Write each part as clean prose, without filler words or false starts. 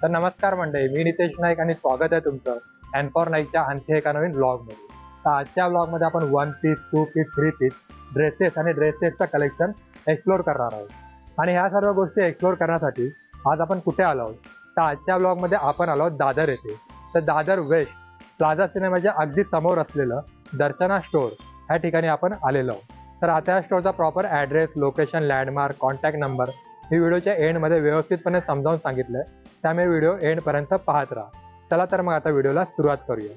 तर नमस्कार मंडळी, मी नितेश नाईक आणि स्वागत आहे तुमचं एन फॉर नाईकच्या आणखी एका नवीन ब्लॉगमध्ये. तर आजच्या ब्लॉगमध्ये आपण 1 पीस, 2 पीस, 3 पीस ड्रेसेस आणि ड्रेस सेटचं कलेक्शन एक्सप्लोर करणार आहोत. आणि ह्या सर्व गोष्टी एक्सप्लोर करण्यासाठी आज आपण कुठे आलो आहोत? तर आजच्या ब्लॉगमध्ये आपण आलो आहोत दादर येथे. तर दादर वेस्ट प्लाझा सिनेमाच्या अगदी समोर असलेलं दर्शना स्टोअर ह्या ठिकाणी आपण आलेलो आहोत. तर आता या स्टोअरचा proper address, location, landmark, contact number मी व्हिडिओच्या एंडमध्ये व्यवस्थितपणे समजावून सांगितलं आहे, त्यामुळे व्हिडिओ एंडपर्यंत पाहत राहा. चला तर मग आता व्हिडिओला सुरुवात करूया.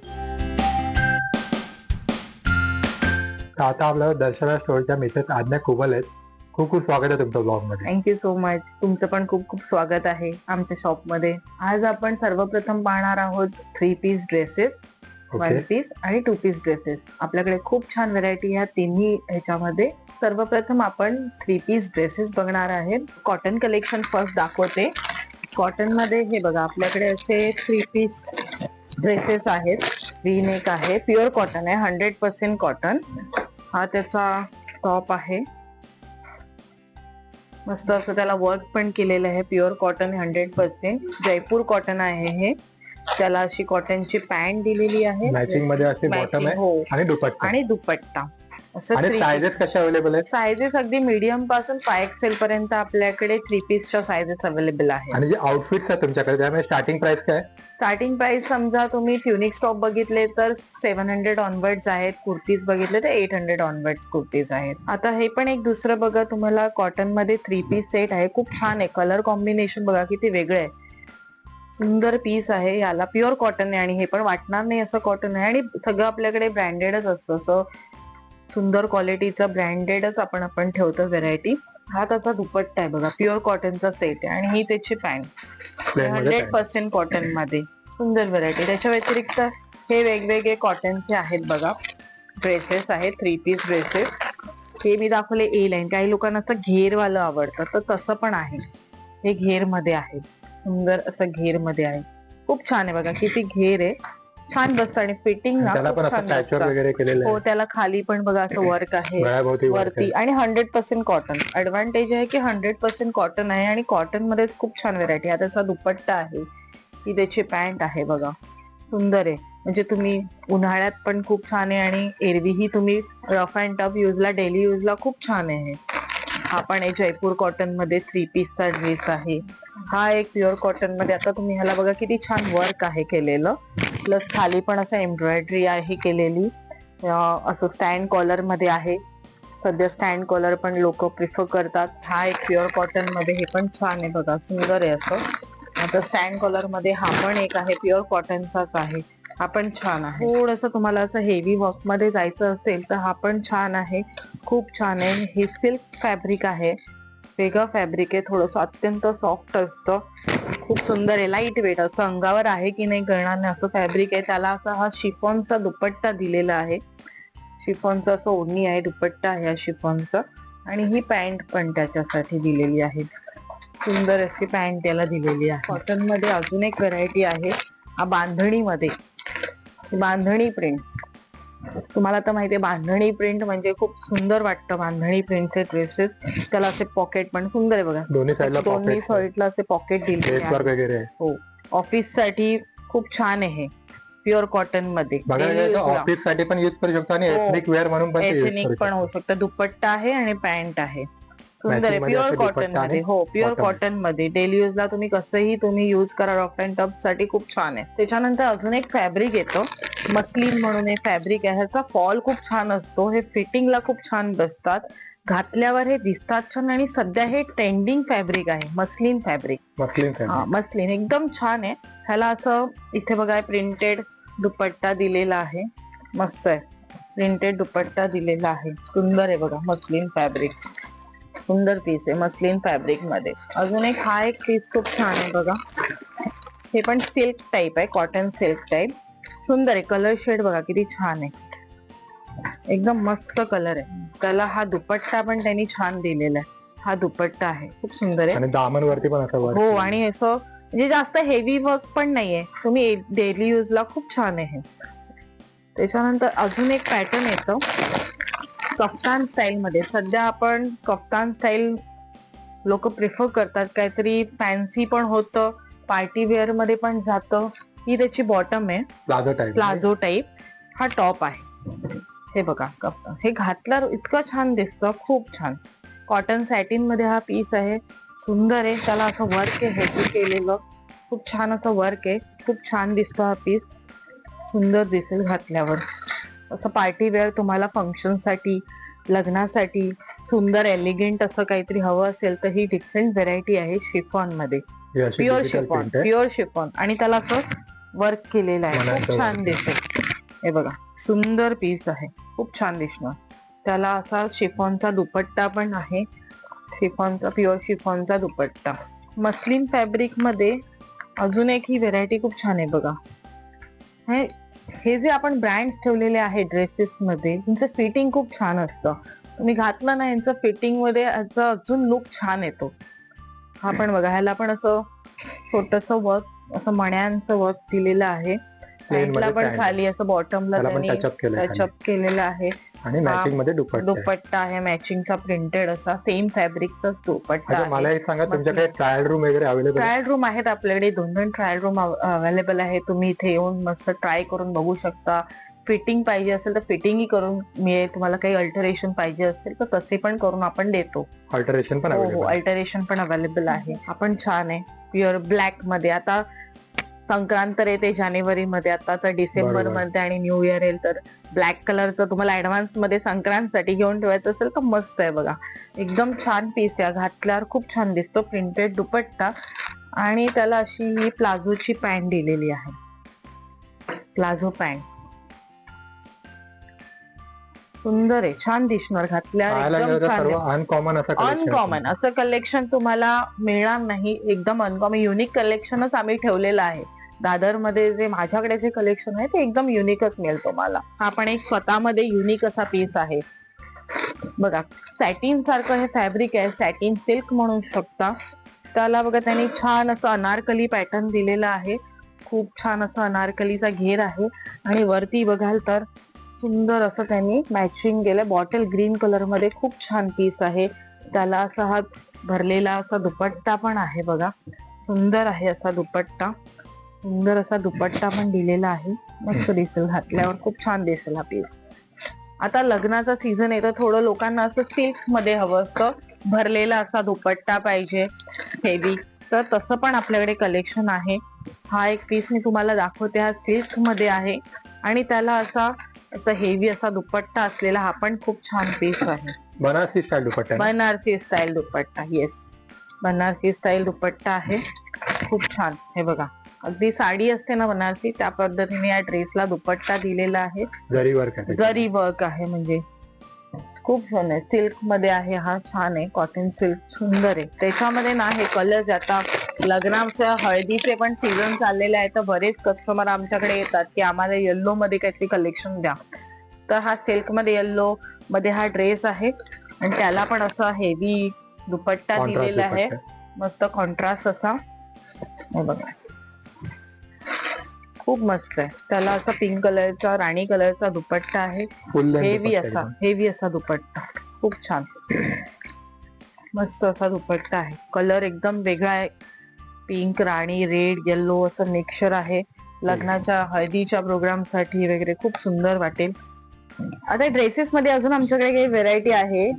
तर आता आपल्याला दर्शना स्टोअरच्या मिसेस आज्ञा कुबल आहेत. खूप खूप स्वागत आहे तुमचं ब्लॉगमध्ये. Thank you so much. तुमचं पण खूप खूप स्वागत आहे आमच्या शॉपमध्ये. आज आपण सर्वप्रथम पाहणार आहोत 3 पीस ड्रेसेस, 1 पीस आणि 2 पीस ड्रेसेस. आपल्याकडे खूप छान व्हरायटी ह्या तिन्ही ह्याच्यामध्ये. सर्वप्रथम आपण 3 पीस ड्रेसेस बघणार आहेत. कॉटन कलेक्शन फर्स्ट दाखवते. कॉटन मध्ये हे बघा, आपल्याकडे असे 3 पीस ड्रेसेस आहेत. व्ही नेक आहे, प्युअर कॉटन आहे, 100% कॉटन. हा त्याचा टॉप आहे. मस्त असं त्याला वर्क पण केलेलं आहे. Pure cotton 100%. जयपूर कॉटन आहे हे. त्याला अशी कॉटनची पॅन्ट दिलेली आहे. मॅचिंग मध्ये असे बॉटम आहे. हो, आणि दुपट्टा असं. आणि साइजेस कसे अवेलेबल आहेत? साइजेस अगदी मीडियम पासून 5XL पर्यंत आपल्याकडे 3 पीसच्या साइजेस अवेलेबल आहेत. आणि जे आउटफिट्स आहेत तुमच्याकडे त्यामुळे स्टार्टिंग प्राइस काय? स्टार्टिंग प्राइस समजा तुम्ही ट्युनिक टॉप बघितले तर 700 ऑनवर्ड्स आहेत. कुर्तीज बघितले तर 800 ऑनवर्ड्स कुर्तीज आहेत. आता हे पण एक दुसरं बघा, तुम्हाला कॉटन मध्ये 3 पीस सेट आहे. खूप छान आहे. कलर कॉम्बिनेशन बघा किती वेगळं आहे. सुंदर पीस आहे. याला प्युअर कॉटन आहे आणि हे पण वाटणार नाही असं कॉटन आहे. आणि सगळं आपल्याकडे ब्रँडेडच असतं. असं सुंदर क्वालिटीचं ब्रँडेडच आपण ठेवतो व्हरायटी. हा त्याचा दुपट्टा आहे बघा, प्युअर कॉटनचा सेट आहे. आणि ही त्याची पॅन्ट 100% कॉटन मध्ये. सुंदर व्हरायटी. त्याच्या व्यतिरिक्त हे वेगवेगळे कॉटनचे आहेत बघा, ड्रेसेस आहेत. 3 पीस ड्रेसेस हे मी दाखवले ए लाईन. काही लोकांना असं घेरवालं आवडतं तर तसं पण आहे. हे घेर मध्ये आहे. सुंदर असं घेर मध्ये आहे. खूप छान आहे बघा, किती घेर आहे. छान बसतं आणि फिटिंग ना खूप छान बसतं. हो, त्याला खाली पण बघा असं वर्क आहे वरती. आणि 100% कॉटन. ऍडव्हान्टेज आहे की 100% कॉटन आहे आणि कॉटन मध्येच खूप छान व्हरायटी. हा त्याचा दुपट्टा आहे, ही त्याची पॅन्ट आहे बघा. सुंदर आहे. म्हणजे तुम्ही उन्हाळ्यात पण खूप छान आहे आणि एरवीही तुम्ही रफ अँड टफ युजला, डेली युजला खूप छान आहे. हा पण आहे जयपूर कॉटन मध्ये 3 पीसचा ड्रेस आहे. हा एक प्युअर कॉटन मध्ये. आता तुम्ही ह्याला बघा किती छान वर्क आहे केलेलं. प्लस खाली पण असं एम्ब्रॉयडरी आहे केलेली. असं स्टँड कॉलर मध्ये आहे. सध्या स्टँड कॉलर पण लोक प्रिफर करतात. हा एक प्युअर कॉटन मध्ये. हे पण छान आहे बघा, सुंदर आहे असं. आता स्टँड कॉलर मध्ये हा पण एक आहे, प्युअर कॉटनचाच आहे. हा पण छान आहे. थोडंसं तुम्हाला असं हेवी वर्क मध्ये जायचं असेल तर हा पण छान आहे. खूप छान आहे. हे सिल्क फॅब्रिक आहे. वेगळं फॅब्रिक आहे. थोडंसं अत्यंत सॉफ्ट असतं. खूप सुंदर आहे. Light weight. असं अंगावर आहे की नाही कळणार नाही असं फॅब्रिक आहे. त्याला असा हा शिफॉनचा दुपट्टा दिलेला आहे. शिफॉनचा असं ओढणी आहे, दुपट्टा आहे हा शिफॉनचा. आणि ही पॅन्ट पण त्याच्यासाठी दिलेली आहे. सुंदर अशी पॅन्ट त्याला दिलेली आहे. कॉटन मध्ये अजून एक व्हरायटी आहे. हा बांधणी मध्ये, बांधणी प्रिंट. तुम्हाला तर माहितीये बांधणी प्रिंट म्हणजे खूप सुंदर वाटतं. बांधणी प्रिंटचे ड्रेसेस. त्याला असे पॉकेट पण सुंदर आहे बघा. दोन्ही साईडला असे पॉकेट दिलेले आहे. हो, ऑफिस साठी खूप छान आहे. प्युअर कॉटन मध्ये ऑफिस साठी पण यूज करू शकतो आणि एथनिक वेअर म्हणून पण एथनिक पण होऊ शकतं. दुपट्टा आहे आणि पॅन्ट आहे. सुंदर आहे. प्युअर कॉटन मध्ये. हो, प्युअर कॉटन मध्ये. डेली युजला तुम्ही कसंही तुम्ही युज करा. रफ अँड टफ साठी खूप छान आहे. त्याच्यानंतर अजून एक फॅब्रिक येतं, मस्लिन म्हणून एक फॅब्रिक आहे. ह्याचा फॉल खूप छान असतो. हे फिटिंगला खूप छान बसतात. घातल्यावर हे दिसतात छान. आणि सध्या हे ट्रेंडिंग फॅब्रिक आहे, मस्लिन फॅब्रिक. मस्लिन एकदम छान आहे. ह्याला असं इथे बघा प्रिंटेड दुपट्टा दिलेला आहे. मस्त आहे. प्रिंटेड दुपट्टा दिलेला आहे. सुंदर आहे बघा, मस्लिन फॅब्रिक. सुंदर पीस आहे मस्लिन फॅब्रिक मध्ये. अजून एक हा एक पीस खूप छान आहे बघा. हे पण सिल्क टाईप आहे, कॉटन सिल्क टाईप. सुंदर आहे. कलर शेड बघा किती छान आहे. एकदम मस्त कलर आहे. त्याला हा दुपट्टा पण त्यांनी छान दिलेला आहे. हा दुपट्टा आहे, खूप सुंदर आहे. आणि दामनवरती पण असं वर्क. हो, आणि असं म्हणजे जास्त हेवी वर्क पण नाहीये. तुम्ही डेली युजला खूप छान आहे. त्याच्यानंतर अजून एक पॅटर्न येतं कफ्तान स्टाईल मध्ये. सध्या आपण कफ्तान स्टाईल लोक प्रिफर करतात. काहीतरी फॅन्सी पण होतं पार्टी वेअर मध्ये पण जातं. ही त्याची बॉटम आहे, प्लाझो टाईप. हा टॉप आहे, हे बघा. हे घातल्यावर इतकं छान दिसतं, खूप छान. कॉटन सॅटिन मध्ये हा पीस आहे, सुंदर आहे. त्याला असं वर्क आहे हेवी केलेलं, खूप छान असं वर्क आहे. खूप छान दिसतो हा पीस, सुंदर दिसेल घातल्यावर. असं पार्टी वेअर तुम्हाला फंक्शन साठी, लग्नासाठी सुंदर एलिगंट असं काहीतरी हवं असेल तर ही डिफरंट व्हेरायटी आहे शिफॉन मध्ये. प्युअर शिफॉन आणि त्याला असं वर्क केलेलं आहे, खूप छान दिसेल. हे बघा, सुंदर पीस आहे, खूप छान दिसणार. त्याला असा शिफॉनचा दुपट्टा पण आहे, शिफॉनचा, प्युअर शिफॉनचा दुपट्टा. मस्लिन फॅब्रिक मध्ये अजून एक ही व्हेरायटी खूप छान आहे बघा. हे जे आपण ब्रँड्स ठेवलेले आहे ड्रेसेस मध्ये, त्यांचं फिटिंग खूप छान असतं. तुम्ही घातलं ना, यांचं फिटिंग मध्ये याचा अजून लुक छान येतो. हा पण बघा, ह्याला पण असं छोटस वर्क, असं मण्यांचं वर्क दिलेलं आहे. पॅन्टला पण खाली असं बॉटमला त्यांनी टचअप केलेलं आहे. आणि मॅचिंग मध्ये दुपट्टा आहे मॅचिंगचा, प्रिंटेड असा सेम फॅब्रिकचाच दुपट्टा. मला एक सांगा, तुमच्याकडे ट्रायल रूम वगैरे अवेलेबल? ट्रायल रूम आहेत आपल्याकडे, 2 ट्रायल रूम अवेलेबल आहे. तुम्ही इथे येऊन मस्त ट्राय करून बघू शकता. फिटिंग पाहिजे असेल तर फिटिंगही करून मिळेल. तुम्हाला काही अल्टरेशन पाहिजे असेल तर तसे पण करून आपण देतो. अल्टरेशन पण? हो, अल्टरेशन पण अवेलेबल आहे. आपण छान आहे, प्युअर ब्लॅक मध्ये. आता संक्रांत येते जानेवारी मध्ये, आता तर डिसेंबर मध्ये आणि न्यू इयर येईल, तर ब्लॅक कलरचं तुम्हाला ऍडव्हान्स मध्ये संक्रांतसाठी घेऊन ठेवायचं असेल तर मस्त आहे बघा. एकदम छान पीस आहे, घातल्यावर खूप छान दिसतो. प्रिंटेड दुपट्टा आणि त्याला अशी ही प्लाझोची पॅन्ट दिलेली आहे, प्लाझो पॅन्ट. सुंदर आहे, छान दिसणार घातल्यावर. अनकॉमन असं कलेक्शन तुम्हाला मिळणार नाही, एकदम अनकॉमन युनिक कलेक्शनच आम्ही ठेवलेलं आहे. दादर मध्ये जे माझ्याकडे जे कलेक्शन आहे ते एकदम युनिकच मिळेल तुम्हाला. हा पण एक स्वतःमध्ये युनिक असा पीस आहे बघा. सॅटिन सारखं हे फॅब्रिक आहे, सॅटिन सिल्क म्हणू शकता त्याला. बघा, त्यांनी छान असं अनारकली पॅटर्न दिलेला आहे, खूप छान असं अनारकलीचा घेर आहे. आणि वरती बघाल तर सुंदर असं त्यांनी मॅचिंग केलं, बॉटल ग्रीन कलर मध्ये. खूप छान पीस आहे. त्याला असा हा भरलेला असा दुपट्टा पण आहे बघा, सुंदर आहे असा दुपट्टा. सुंदर असा दुपट्टा पण दिलेला आहे, मस्त दिसेल घातल्यावर, खूप छान दिसेल हा पीस. आता लग्नाचा सीझन येतो, थोडं लोकांना असं सिल्क मध्ये हवं असतं, भरलेला असा दुपट्टा पाहिजे हेवी, तर तसं पण आपल्याकडे कलेक्शन आहे. हा एक पीस मी तुम्हाला दाखवते, हा सिल्क मध्ये आहे आणि त्याला असं हेवी असा दुपट्टा असलेला हा पण खूप छान पीस आहे. बनारसी स्टाईल दुपट्टा? बनारसी स्टाईल दुपट्टा, येस, बनारसी स्टाईल दुपट्टा आहे, खूप छान. हे बघा, अगदी साडी असते ना बनारसी, त्या पद्धतीने या ड्रेसला दुपट्टा दिलेला आहे. जरी वर्क आहे, म्हणजे खूप छान आहे. सिल्क मध्ये आहे, हा छान आहे, कॉटन सिल्क, सुंदर आहे. त्याच्यामध्ये ना हे कलर, आता लग्नाच्या हळदीचे पण सीझन चाललेले आहे, तर बरेच कस्टमर आमच्याकडे येतात की आम्हाला येल्लो मध्ये काहीतरी कलेक्शन द्या. तर हा सिल्क मध्ये, येल्लो मध्ये हा ड्रेस आहे आणि त्याला पण असा हेवी दुपट्टा दिलेला आहे, मस्त कॉन्ट्रास्ट असा. हे बघा, खूप मस्त आहे. त्याला असा पिंक कलरचा, राणी कलरचा दुपट्टा आहे, हेवी असा दुपट्टा, खूप छान, मस्त असा दुपट्टा आहे. कलर एकदम वेगळा आहे, पिंक, राणी, रेड, येल्लो असं मिक्सचर आहे. लग्नाच्या हळदीच्या प्रोग्राम साठी वगैरे खूप सुंदर वाटेल. आता ड्रेसेस मध्ये अजून आमच्याकडे काही व्हेरायटी आहे.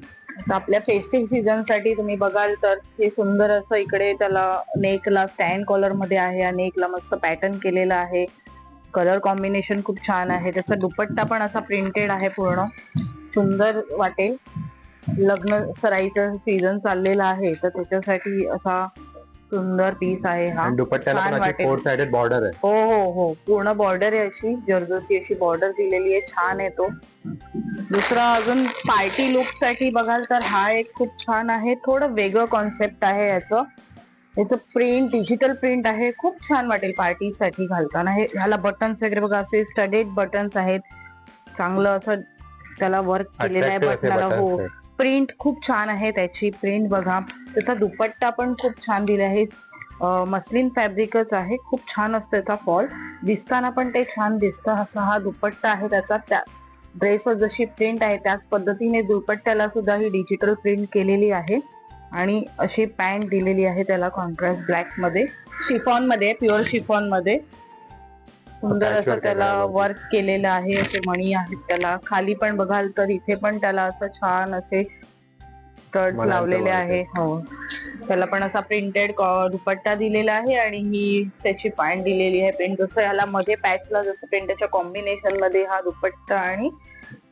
आपल्या फेस्टिव्ह सीझन साठी तुम्ही बघाल तर हे सुंदर असं इकडे त्याला नेकला स्टँड कॉलर मध्ये आहे, या नेकला मस्त पॅटर्न केलेला आहे. कलर कॉम्बिनेशन खूप छान आहे. त्याचा दुपट्टा पण असा प्रिंटेड आहे, पूर्ण सुंदर वाटेल. लग्न सराईचं सीझन चाललेला आहे तर त्याच्यासाठी असा सुंदर पीस आहे हा. दुपट्ट्याला पण अशी 4 साइडेड बॉर्डर आहे. हो हो हो, पूर्ण बॉर्डर आहे, अशी जर्दोसी अशी बॉर्डर दिलेली आहे, छान आहे तो. दुसरा अजून पार्टी लुक साठी बघाल तर हा एक खूप छान आहे, थोडं वेगळं कॉन्सेप्ट आहे याचं. याचं प्रिंट डिजिटल प्रिंट आहे, खूप छान वाटेल पार्टीसाठी घालताना. हे ह्याला बटन्स वगैरे बघा, असे स्टडेड बटन्स आहेत, चांगलं असं त्याला वर्क केलेलं आहे बटनाला. हो, प्रिंट खूप छान आहे, त्याची प्रिंट बघा. त्याचा दुपट्टा पण खूप छान दिला आहे, मस्लिन फॅब्रिकच आहे, खूप छान असतं त्याचा फॉल, दिसताना पण ते छान दिसतं. असा हा दुपट्टा आहे त्याचा. त्या ड्रेसवर जशी प्रिंट आहे त्याच पद्धतीने दुपट्ट्याला सुद्धा ही डिजिटल प्रिंट केलेली आहे आणि अशी पॅन्ट दिलेली आहे त्याला कॉन्ट्रास्ट ब्लॅक मध्ये. शिफॉन मध्ये, प्युअर शिफॉन मध्ये सुंदर Patchwork असं आहे त्याला बरोबर. वर्क केलेलं आहे. असे मणी आहेत त्याला. खाली पण बघाल तर इथे पण त्याला असं छान असे स्टड्स मण्यांचं लावलेले work आहे. हो, त्याला पण असा प्रिंटेड दुपट्टा दिलेला आहे आणि ही त्याची पॅन्ट दिलेली आहे. प्रिंट जसं ह्याला मध्ये पॅचला जसं प्रिंटच्या कॉम्बिनेशन मध्ये हा दुपट्टा आणि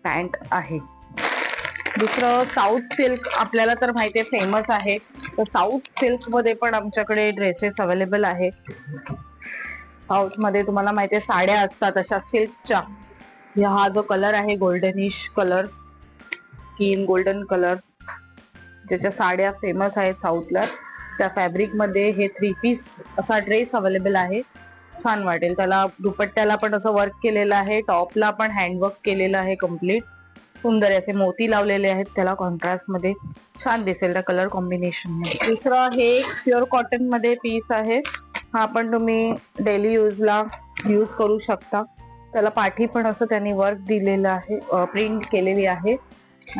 पॅन्ट आहे. दुसरं साऊथ सिल्क आपल्याला तर माहितीये फेमस आहे. तर साऊथ सिल्क मध्ये पण आमच्याकडे ड्रेसेस अवेलेबल आहे. साऊथ मध्ये तुम्हाला माहितीये साड्या असतात अशा सिल्कच्या. हा जो कलर आहे goldenish colour, skin golden colour, ज्याच्या साड्या फेमस आहेत साऊथला, त्या फॅब्रिक मध्ये हे 3 पीस असा ड्रेस अवेलेबल आहे. छान वाटेल. त्याला दुपट्ट्याला पण असं वर्क केलेलं आहे, टॉपला पण हँडवर्क केलेलं आहे कम्प्लीट. सुंदर असे मोती लावलेले आहेत त्याला कॉन्ट्रास्ट मध्ये. छान दिसेल त्या कलर कॉम्बिनेशन मध्ये. दुसरं हे प्युअर कॉटन मध्ये पीस आहे. हा पण तुम्ही डेली यूजला यूज करू शकता. त्याला पाठी पण असं त्यांनी वर्क दिलेलं आहे, प्रिंट केलेली आहे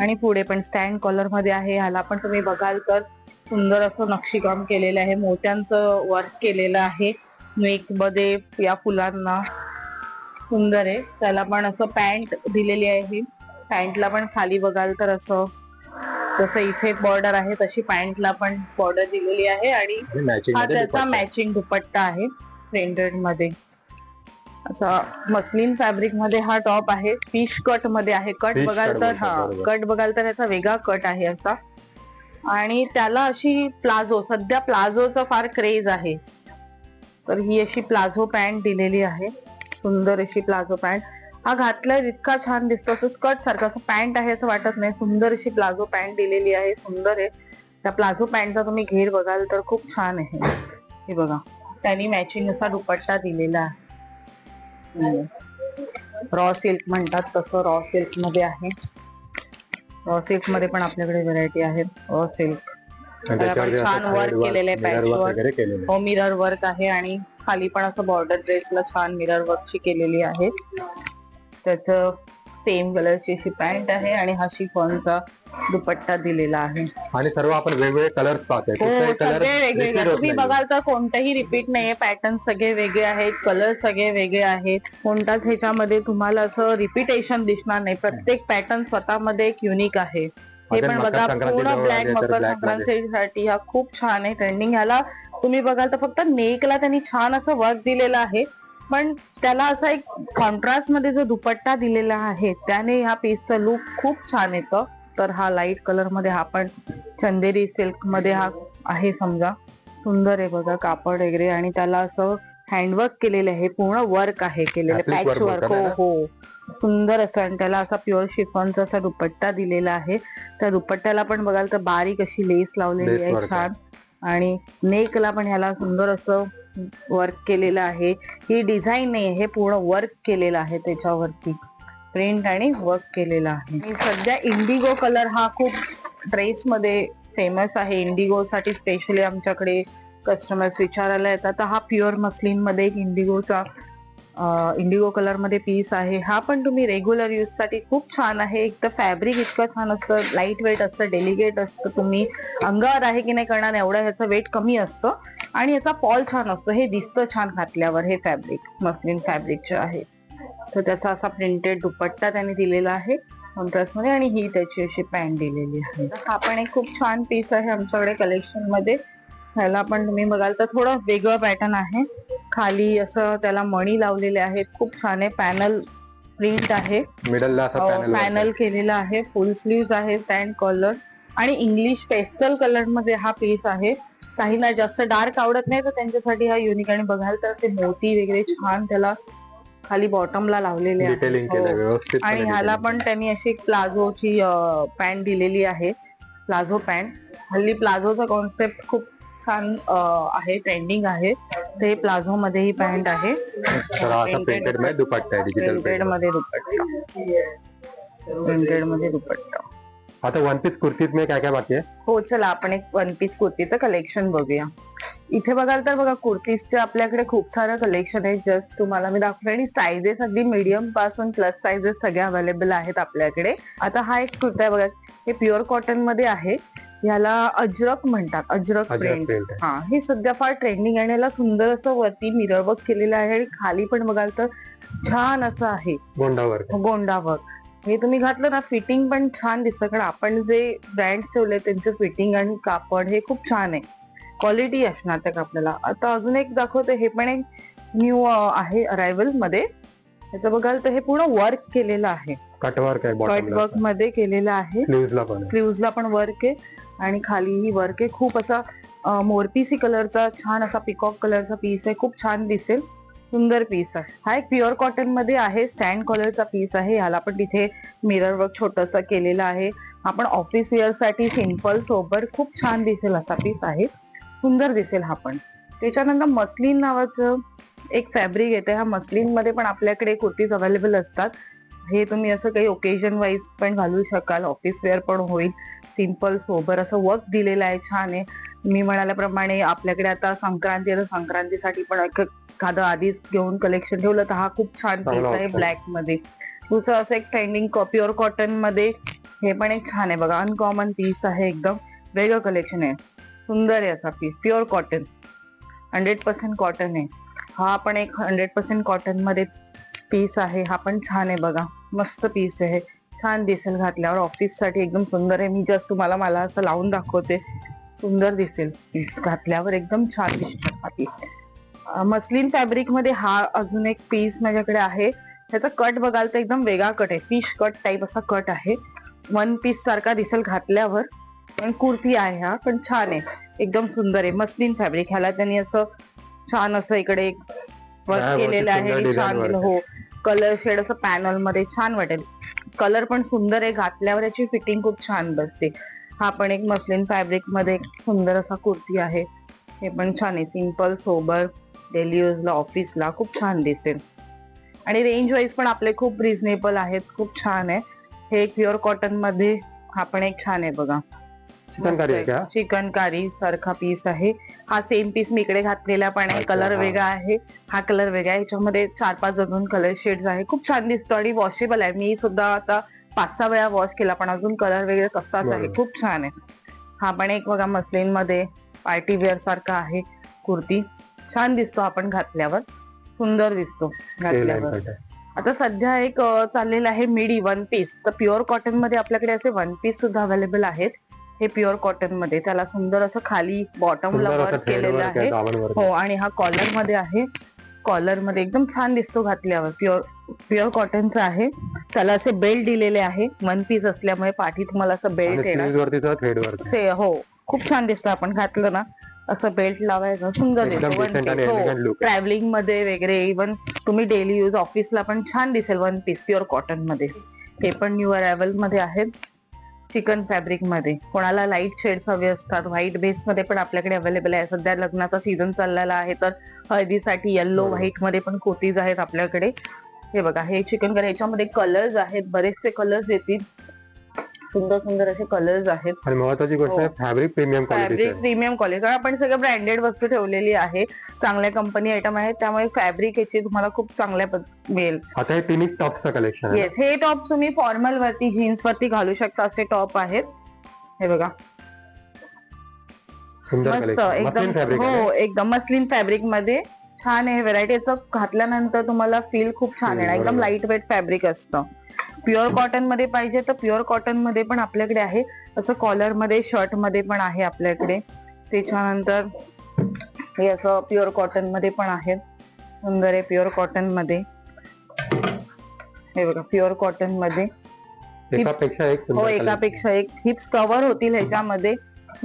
आणि पुढे पण स्टँड कॉलर मध्ये आहे. ह्याला पण तुम्ही बघाल तर सुंदर असं नक्षीकाम केलेलं आहे, मोत्यांचं वर्क केलेलं आहे नेक मध्ये या फुलांना. सुंदर आहे. त्याला पण असं पॅन्ट दिलेली आहे. पॅन्टला पण खाली बघाल तर असं जसं इथे बॉर्डर आहे तशी पॅन्टला पण बॉर्डर दिलेली आहे आणि मॅचिंग हा मध्ये त्याचा दुपट्टा. मॅचिंग दुपट्टा आहे प्रिंटेड मध्ये. असा मस्लिन फॅब्रिक मध्ये हा टॉप आहे. फिश कट मध्ये आहे. कट Fish बघाल cut तर बोलतात, हा बरोबर. कट बघाल तर याचा वेगळा कट आहे असा. आणि त्याला अशी प्लाझो, सध्या प्लाझोचा फार क्रेज आहे, तर ही अशी प्लाझो पॅन्ट दिलेली आहे. सुंदर अशी प्लाझो पॅन्ट. हा घातलाय इतका छान दिसतो, असं स्कर्ट सारखं असं पॅन्ट आहे असं वाटत नाही. सुंदर अशी प्लाझो पॅन्ट दिलेली आहे. सुंदर आहे. त्या प्लाझो पॅन्टचा तुम्ही घेर बघाल तर खूप छान आहे. हे बघा, त्यांनी मॅचिंग असा दुपट्टा दिलेला आहे. रॉ सिल्क म्हणतात तसं रॉ सिल्क मध्ये आहे. रॉ सिल्क मध्ये पण आपल्याकडे व्हरायटी आहेत. रॉ सिल्क आणि त्याच्यावरती असं छान वर्क thread work, केलेलं आहे, mirror पॅच work वर्क. वगैरे केलेलं आहे. हो, मिरर वर्क आहे आणि खाली पण असं बॉर्डर ड्रेसला छान मिरर वर्कची केलेली आहे. त्याचं सेम कलरची अशी पॅन्ट आहे आणि हा शिफॉनचा दुपट्टा दिलेला आहे. आणि सर्व आपण वेगवेगळे कलर पाहतोय. हो, कुठलाही कलर सगळे वेगवेगळे. repeat होत तुम्ही नाहीये. बघाल तर कोणताही रिपीट नाहीये. पॅटर्न सगळे वेगळे आहेत, कलर सगळे वेगळे आहेत. कोणताच ह्याच्यामध्ये तुम्हाला असं रिपिटेशन दिसणार नाही. प्रत्येक पॅटर्न स्वतःमध्ये एक युनिक आहे. हे आता पण मकर बघा, संक्रांती पूर्ण जवळ ब्लॅक आली आहे तर मकर black मध्ये. संक्रांतीसाठी हा खूप छान आहे ट्रेंडिंग. ह्याला तुम्ही बघाल तर फक्त नेकला त्यांनी छान असं वर्क दिलेलं आहे, पण त्याला असा एक कॉन्ट्रास्ट मध्ये जो दुपट्टा दिलेला आहे त्याने ह्या पीसचं लुक खूप छान येतं. तर हा लाईट कलर मध्ये, हा पण चंदेरी सिल्क मध्ये हा आहे समजा. सुंदर आहे बघा कापड वगैरे आणि त्याला असं हँडवर्क केलेलं आहे, पूर्ण वर्क आहे केलेलं, Applique पॅच work वर्क. बोलतात हो ना? हो, सुंदर असं. आणि त्याला असा प्युअर शिफॉनचा असा दुपट्टा दिलेला आहे. त्या दुपट्ट्याला पण बघाल तर बारीक अशी लेस लावलेली Lace आहे work छान. आणि नेकला पण ह्याला सुंदर असं वर्क केलेलं आहे. ही डिझाईन नाही, हे पूर्ण वर्क केलेलं आहे त्याच्यावरती, प्रिंट आणि वर्क केलेला आहे. आणि सध्या इंडिगो कलर हा खूप ड्रेस मध्ये फेमस आहे. इंडिगो साठी स्पेशली आमच्याकडे कस्टमर्स विचारायला येतात. तर हा प्युअर मस्लिन मध्ये एक इंडिगो कलर मध्ये पीस आहे. हा पण तुम्ही रेग्युलर यूज साठी खूप छान आहे. एक तर फॅब्रिक इतकं छान असतं, लाईट वेट असतं, डेलिकेट असतं. तुम्ही अंगावर आहे की नाही करणार एवढं ह्याचं वेट कमी असतं आणि याचा फॉल छान असतो. हे दिसतं छान घातल्यावर. हे फॅब्रिक मस्लिन फॅब्रिकचे आहे. तर त्याचा असा प्रिंटेड दुपट्टा त्यांनी दिलेला आहे कॉन्ट्रास्ट मध्ये आणि ही त्याची अशी पॅन्ट दिलेली आहे. हा पण एक खूप छान पीस आहे आमच्याकडे कलेक्शन मध्ये. ह्याला पण तुम्ही बघाल तर थोडं वेगळं पॅटर्न आहे. खाली असं त्याला मणी लावलेले आहेत, खूप छान आहे. पॅनल प्रिंट आहे, मिडलला असं पॅनल केलेला आहे. फुल स्लीव्ह आहे, स्टँड कॉलर आणि इंग्लिश पेस्टल कलर मध्ये हा पीस आहे. काही ना जास्त डार्क आवडत नाही तर त्यांच्यासाठी हा युनिक. आणि बघाल तर ते मोती वगैरे छान त्याला खाली बॉटमला लावलेले डिटेलिंग केलंय आहेत. व्यवस्थित. आणि ह्याला पण त्यांनी अशी प्लाझोची पॅन्ट दिलेली आहे, प्लाझो पॅन्ट. हल्ली प्लाझोचा कॉन्सेप्ट खूप छान आहे, ट्रेंडिंग आहे. ते प्लाझो मध्ये ही पॅन्ट आहे. प्रिंटेड मध्ये दुपट्टा आहे, डिजिटल प्रिंटेड मध्ये दुपट्टा, प्रिंटेड मध्ये दुपट्टा. आता वन पीस कुर्तीत में काय काय बाकी आहे? हो, चला आपण एक वन पीस कुर्तीचं कलेक्शन बघूया. इथे बघाल तर बघा कुर्तीजचे आपल्याकडे खूप सारं कलेक्शन आहे. जस्ट तुम्हाला मी दाखवते. आणि साईजेस अगदी मीडियम पासून प्लस साईजेस सगळे अवेलेबल आहेत आपल्याकडे. आता हा एक कुर्ता आहे बघा, हे प्युअर कॉटन मध्ये आहे. ह्याला अजरक म्हणतात, अजरक प्रिंट. प्रिंट आहे. हा, हे सध्या फार ट्रेंडिंग आहे. याला सुंदर असं वरती मिरर वर्क केलेलं आहे आणि खाली पण बघाल तर छान असं आहे गोंडावर गोंडावर. हे तुम्ही घातलं ना, फिटिंग पण छान दिसतं, कारण आपण जे ब्रँड ठेवले त्यांचे फिटिंग आणि कापड हे खूप छान आहे. क्वालिटी असणार त्या कापडाला. आता अजून एक दाखवते, हे पण एक न्यू आहे अरायव्हल मध्ये. त्याचं बघाल तर हे पूर्ण वर्क केलेलं आहे, कटवर्क आहे, कट वर्क मध्ये केलेलं आहे. स्लीव्हजला पण वर्क आहे आणि खालीही वर्क आहे. खूप असा मोरपीसी कलरचा छान असा पिकॉक कलरचा पीस आहे, खूप छान दिसेल, सुंदर पीस आहे. हा एक प्युअर कॉटन मध्ये आहे, स्टँड कॉलरचा पीस आहे. ह्याला पण तिथे मिरर वर्क छोटस केलेलं आहे. आपण ऑफिस वेअर साठी सिंपल सोबर खूप छान दिसेल असा पीस आहे, सुंदर दिसेल हा पण. त्याच्यानंतर मस्लिन नावाचं एक फॅब्रिक येते. ह्या मस्लिन मध्ये पण आपल्याकडे कुर्तीज अवेलेबल असतात. हे तुम्ही असं काही ओकेजन वाईज पण घालू शकाल, ऑफिस वेअर पण होईल. सिंपल सोबर असं वर्क दिलेलं आहे, छान आहे. मी म्हणाल्याप्रमाणे आपल्याकडे आता संक्रांती आहे, तर संक्रांतीसाठी पण एखादं आधीच घेऊन कलेक्शन ठेवलं तर हा खूप छान पीस आहे ब्लॅक मध्ये. दुसरं असं एक ट्रेंडिंग प्युअर कॉटन मध्ये हे पण एक छान आहे बघा, अनकॉमन पीस आहे, एकदम वेगळं कलेक्शन आहे, सुंदर आहे असा पीस. प्युअर कॉटन, 100% कॉटन आहे. हा पण एक 100% कॉटन मध्ये पीस आहे. हा पण छान आहे बघा, मस्त पीस आहे, छान दिसेल घातल्यावर ऑफिस साठी, एकदम सुंदर आहे. मी जस्ट तुम्हाला मला असं लावून दाखवते, सुंदर दिसेल पीस घातल्यावर, एकदम छान दिसतो हा पीस. मस्लिन फॅब्रिक मध्ये हा अजून एक पीस माझ्याकडे आहे. त्याचा कट बघाल तर एकदम वेगळा कट आहे, फिश कट टाईप असा कट आहे. वन पीस सारखा दिसेल घातल्यावर, पण कुर्ती आहे हा, पण छान आहे, एकदम सुंदर आहे. मस्लिन फॅब्रिक, ह्याला त्यांनी असं छान असं इकडे एक वर्क केलेलं आहे, छान. हो, कलर शेड असं पॅनल मध्ये छान वाटेल. कलर पण सुंदर आहे, घातल्यावर याची फिटिंग खूप छान बसते. हा पण एक मस्लिन फॅब्रिक मध्ये एक सुंदर असा कुर्ती आहे. हे पण छान आहे, सिंपल सोबर, डेली यूजला, ऑफिसला खूप छान दिसेल. आणि रेंज वाईज पण आपले खूप रिझनेबल आहेत, खूप छान आहे. हे प्युअर कॉटन मध्ये हा पण एक छान आहे बघा, चिकनकारी सारखा पीस आहे. हा सेम पीस मी इकडे घातलेला पण आहे, कलर वेगळा आहे, हा कलर वेगळा आहे. याच्यामध्ये 4-5 अजून कलर शेड्स आहे, खूप छान दिसतो आणि वॉशेबल आहे. मी सुद्धा आता 5-6 वेळा वॉश केला, पण अजून कलर वेगळा तसाच आहे, खूप छान आहे. हा पण एक बघा मस्लिन मध्ये पार्टी वेअर सारखा आहे कुर्ती, छान दिसतो आपण घातल्यावर, सुंदर दिसतो घातल्यावर. आता सध्या एक चाललेलं आहे मिडी वन पीस, तर प्युअर कॉटन मध्ये आपल्याकडे असे वन पीस सुद्धा अवेलेबल आहेत. हे प्युअर कॉटन मध्ये, त्याला सुंदर असं खाली बॉटमला वर्क केलेलं आहे. हो, आणि हा कॉलर मध्ये आहे, कॉलर मध्ये एकदम छान दिसतो घातल्यावर. प्युअर कॉटनचा आहे. त्याला असे बेल्ट दिलेले आहे, वन पीस असल्यामुळे पाठी तुम्हाला असं बेल्ट येणार. हो, खूप छान दिसतं आपण घातलं ना, असं बेल्ट लावायचं, सुंदर दिसतो. ट्रॅव्हलिंग मध्ये वगैरे, इव्हन तुम्ही डेली यूज ऑफिसला पण छान दिसेल वन पीस प्युअर कॉटन मध्ये. हे पण न्यू अरायव्हल मध्ये आहेत, चिकन फॅब्रिक मध्ये. कोणाला लाईट शेड्स हवे असतात, व्हाईट बेस मध्ये पण आपल्याकडे अवेलेबल आहे. सध्या लग्नाचा सीझन चाललेला आहे, तर हळदीसाठी येल्लो व्हाईट मध्ये पण कुर्तीज आहेत आपल्याकडे. हे बघा, हे चिकन करी, याच्यामध्ये कलर्स आहेत, बरेचसे कलर्स येतील, सुंदर सुंदर असे कलर्स आहेत. आणि महत्वाची गोष्ट आहे फॅब्रिक प्रीमियम क्वालिटी. आपण सगळं ब्रँडेड वस्तू ठेवलेली आहे, चांगल्या कंपनी आयटम आहेत, त्यामुळे फॅब्रिक याची तुम्हाला खूप चांगल्या मिळेल. आता हे टिनिक टॉपचं कलेक्शन. येस, हे टॉप तुम्ही फॉर्मल वरती, जीन्स वरती घालू शकता, असे टॉप आहेत. हे बघा, मस्त एकदम. हो, एकदम मस्लिन फॅब्रिक मध्ये छान आहे. व्हरायटीचं घातल्यानंतर तुम्हाला फील खूप छान आहे, एकदम लाईट वेट फॅब्रिक असतं. प्युअर कॉटन मध्ये पाहिजे तर प्युअर कॉटन मध्ये पण आपल्याकडे आहे, असं कॉलर मध्ये, शर्ट मध्ये पण आहे आपल्याकडे. त्याच्यानंतर हे असं प्युअर कॉटन मध्ये पण आहे, सुंदर आहे प्युअर कॉटन मध्ये. हे बघा, प्युअर कॉटन मध्ये एकापेक्षा एक. हो, एकापेक्षा एक हिप्स कव्हर होतील ह्याच्यामध्ये.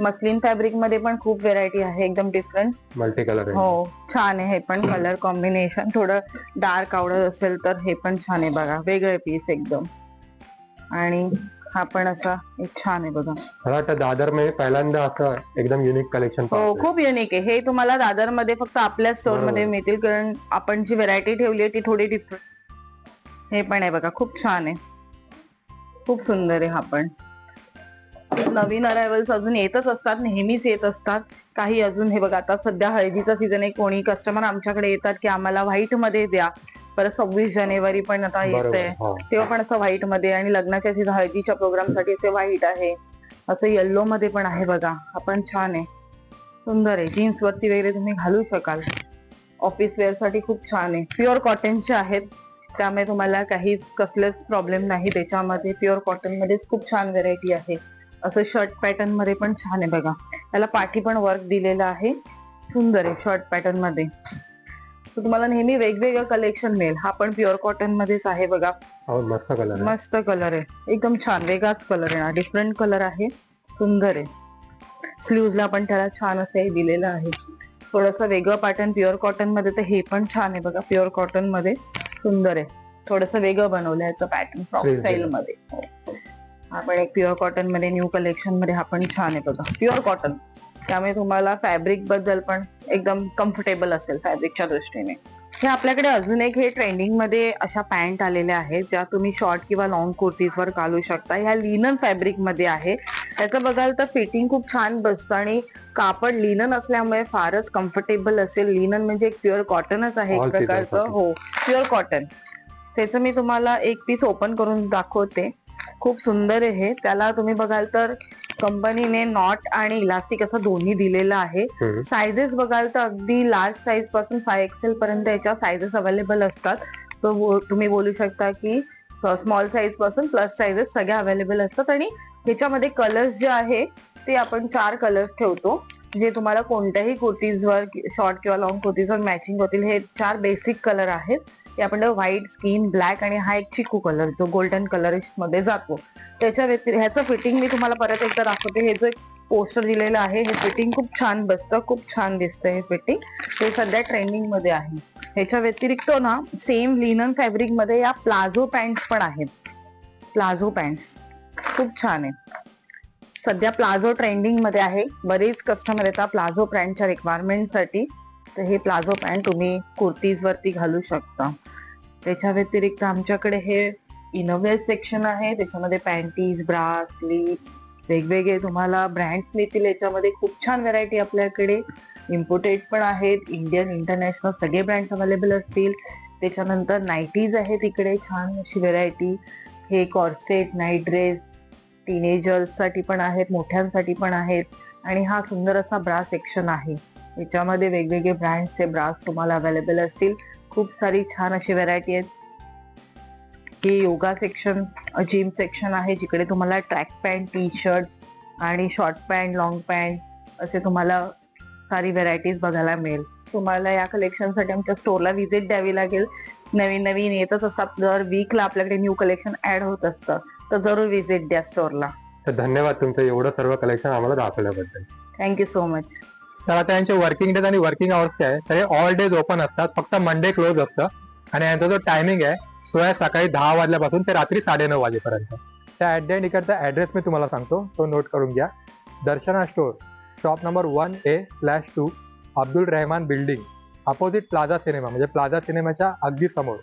मस्लिन फॅब्रिक मध्ये पण खूप व्हेरायटी आहे, एकदम डिफरंट मल्टी कलर. हो, छान आहे. हे पण कलर कॉम्बिनेशन थोडं डार्क आवडत असेल तर हे पण छान आहे बघा, वेगळे पीस एकदम. आणि हा पण असा एक छान आहे बघा. मला वाटतं दादर मध्ये पहिल्यांदा असं एकदम युनिक कलेक्शन. हो, खूप युनिक आहे हे. तुम्हाला दादर मध्ये फक्त आपल्या स्टोर मध्ये मिळतील, कारण आपण जी व्हेरायटी ठेवली आहे ती थोडी डिफरंट. हे पण आहे बघा, खूप छान आहे, खूप सुंदर आहे. हा पण नवीन अरायव्हल्स अजून येतच असतात, नेहमीच येत असतात. काही अजून हे बघा, आता सध्या हळदीचा सीझन आहे, कोणी कस्टमर आमच्याकडे येतात की आम्हाला व्हाईट मध्ये द्या. परत 26 जानेवारी पण आता येत आहे, तेव्हा पण असं व्हाईट मध्ये. आणि लग्नाच्या हळदीच्या प्रोग्राम साठी असे व्हाईट आहे, असं येल्लो मध्ये पण आहे बघा, हा पण छान आहे, सुंदर आहे. जीन्स वरती वगैरे तुम्ही घालू शकाल. ऑफिस वेअर साठी खूप छान आहे. प्युअर कॉटनचे आहेत, त्यामुळे तुम्हाला काहीच कसलेच प्रॉब्लेम नाही त्याच्यामध्ये. प्युअर कॉटन मध्येच खूप छान व्हेरायटी आहे. असं शर्ट पॅटर्न मध्ये पण छान आहे बघा, त्याला पाठी पण वर्क दिलेलं आहे, सुंदर आहे शर्ट पॅटर्न मध्ये. तर तुम्हाला नेहमी वेगवेगळं कलेक्शन मिळेल. हा पण प्युअर कॉटन मध्येच आहे बघा, हो, मस्त कलर आहे. मस्त कलर आहे, एकदम छान वेगळाच कलर आहे ना, डिफरंट कलर आहे, सुंदर आहे. स्लीव्हजला पण त्याला छान असं हे दिलेलं आहे, थोडंसं वेगळं पॅटर्न प्युअर कॉटन मध्ये. तर हे पण छान आहे बघा, प्युअर कॉटन मध्ये सुंदर आहे, थोडंसं वेगळं बनवलं याचं पॅटर्न फ्रॉक Please स्टाईल मध्ये. हा पण एक प्युअर कॉटन मध्ये न्यू कलेक्शन मध्ये हा पण छान आहे बघा, प्युअर कॉटन. त्यामुळे तुम्हाला फॅब्रिक बद्दल पण एकदम कम्फर्टेबल असेल फॅब्रिकच्या दृष्टीने. हे आपल्याकडे अजून एक हे ट्रेंडिंग मध्ये अशा पॅन्ट आलेल्या आहेत, ज्या तुम्ही शॉर्ट किंवा लॉंग कुर्तीजवर घालू शकता. ह्या लिनन फॅब्रिक मध्ये आहे. त्याचं बघाल तर फिटिंग खूप छान बसतं आणि कापड लिनन असल्यामुळे फारच कम्फर्टेबल असेल. लिनन म्हणजे एक प्युअर कॉटनच आहे एक All season प्रकारचं. cotton. हो, प्युअर कॉटन. त्याचं मी तुम्हाला एक पीस ओपन करून दाखवते, खूप सुंदर आहे हे. त्याला तुम्ही बघाल तर कंपनीने नॉट आणि इलास्टिक असं दोन्ही दिलेलं आहे. हम्म. सायझेस बघाल तर अगदी लार्ज साईज पासून 5XL पर्यंत याच्या सायझेस अवेलेबल असतात. तो तुम्ही बोलू शकता की स्मॉल साईज पासून प्लस साईजेस सगळ्या अवेलेबल असतात. आणि ह्याच्यामध्ये कलर्स जे आहे ते आपण 4 कलर्स ठेवतो, जे तुम्हाला कोणत्याही कुर्तीजवर शॉर्ट किंवा लॉंग कुर्तीजवर मॅचिंग होतील. हे 4 बेसिक कलर आहेत. ते आपण व्हाईट, स्किन, ब्लॅक आणि हा एक चिकू कलर जो गोल्डन कलर मध्ये जातो. त्याच्या व्यतिरिक्त ह्याचं फिटिंग मी तुम्हाला परत एकदा दाखवते. हे जो एक पोस्टर दिलेलं आहे, हे फिटिंग खूप छान बसतं, खूप छान दिसतं हे फिटिंग. ते सध्या ट्रेंडिंग मध्ये आहे. ह्याच्या व्यतिरिक्त ना सेम लिनन फॅब्रिक मध्ये या प्लाझो पॅन्ट्स पण आहेत. प्लाझो पॅन्ट्स खूप छान आहे. सध्या प्लाझो ट्रेंडिंग मध्ये आहे. बरेच कस्टमर येतात प्लाझो पॅन्टच्या रिक्वायरमेंट साठी. तर हे प्लाझो पॅन्ट तुम्ही कुर्तीज वरती घालू शकता. त्याच्या व्यतिरिक्त आमच्याकडे हे इनोवेअर सेक्शन आहे. त्याच्यामध्ये पॅन्टीज, ब्रा, स्लीव्स वेगवेगळे तुम्हाला ब्रँड्स मिळतील. याच्यामध्ये खूप छान व्हरायटी आपल्याकडे. इम्पोर्टेड पण आहेत, इंडियन, इंटरनॅशनल सगळे ब्रँड्स अवेलेबल असतील. त्याच्यानंतर नाईटीज आहेत इकडे, छान अशी व्हरायटी. हे कॉर्सेट, नाईट ड्रेस टीनेजर्स साठी पण आहेत, मोठ्यांसाठी पण आहेत. आणि हा सुंदर असा ब्रा सेक्शन आहे. याच्यामध्ये वेगवेगळे ब्रँड्सचे ब्रास तुम्हाला अवेलेबल असतील. खूप सारी छान अशी व्हरायटी आहेत. हे योगा सेक्शन, जिम सेक्शन आहे, जिकडे तुम्हाला ट्रॅक पॅन्ट, टी शर्ट्स आणि शॉर्ट पॅन्ट, लॉंग पॅन्ट असे तुम्हाला सारी व्हरायटीज बघायला मिळेल. तुम्हाला या कलेक्शनसाठी आमच्या स्टोअरला व्हिजिट द्यावी लागेल. नवीन नवीन येतच असतात, दर वीकला आपल्याकडे न्यू कलेक्शन ऍड होत असतं. तर जरूर व्हिजिट द्या स्टोअरला. तर धन्यवाद तुमचं एवढं सर्व कलेक्शन आम्हाला दाखवल्याबद्दल. Thank you so much. तर आता यांचे वर्किंग डेज आणि वर्किंग आवर्स काय आहे, तर हे ऑल डेज ओपन असतात, फक्त मंडे क्लोज असतं. आणि यांचा जो टायमिंग आहे तो आहे सकाळी 10 वाजल्यापासून ते रात्री 9:30 वाजेपर्यंत. त्या ॲट द एंड इकडचा ॲड्रेस मी तुम्हाला सांगतो, तो नोट करून घ्या. Darshana store, shop number 1A/2, Abdul Rahman building, opposite Plaza Cinema, म्हणजे प्लाझा सिनेमाच्या अगदी समोर,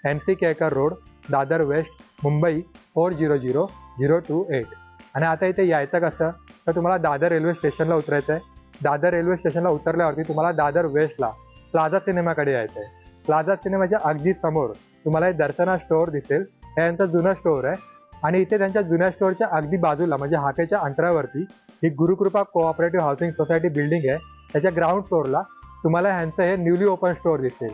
NC Kelkar road, Dadar west, Mumbai 400028. आणि आता इथे यायचं कसं, तर तुम्हाला दादर रेल्वे स्टेशनला उतरायचं आहे. दादर रेल्वे स्टेशनला उतरल्यावरती तुम्हाला दादर वेस्टला प्लाझा सिनेमाकडे यायचं आहे. प्लाझा सिनेमाच्या अगदी समोर तुम्हाला हे दर्शना स्टोअर दिसेल. हे यांचं जुनं स्टोअर आहे. आणि इथे त्यांच्या जुन्या स्टोअरच्या अगदी बाजूला, म्हणजे हाकेच्या अंतरावरती, ही Gurukrupa cooperative housing society building आहे. त्याच्या ग्राउंड फ्लोअरला तुम्हाला ह्यांचं हे न्यूली ओपन स्टोअर दिसेल.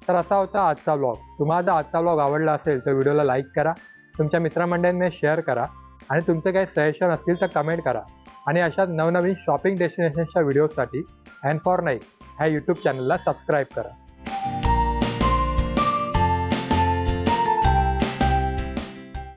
तर असा होता आजचा व्लॉग. तुम्हाला जर आजचा व्लॉग आवडला असेल तर व्हिडिओला लाईक करा, तुमच्या मित्रमंडळींनी शेअर करा, आणि तुमचे काही सजेशन असतील तर कमेंट करा. आणि अशा नवनवीन शॉपिंग डेस्टिनेशन्सच्या व्हिडिओसाठी अँड फॉर नाईक ह्या यूट्यूब चॅनलला सबस्क्राईब करा.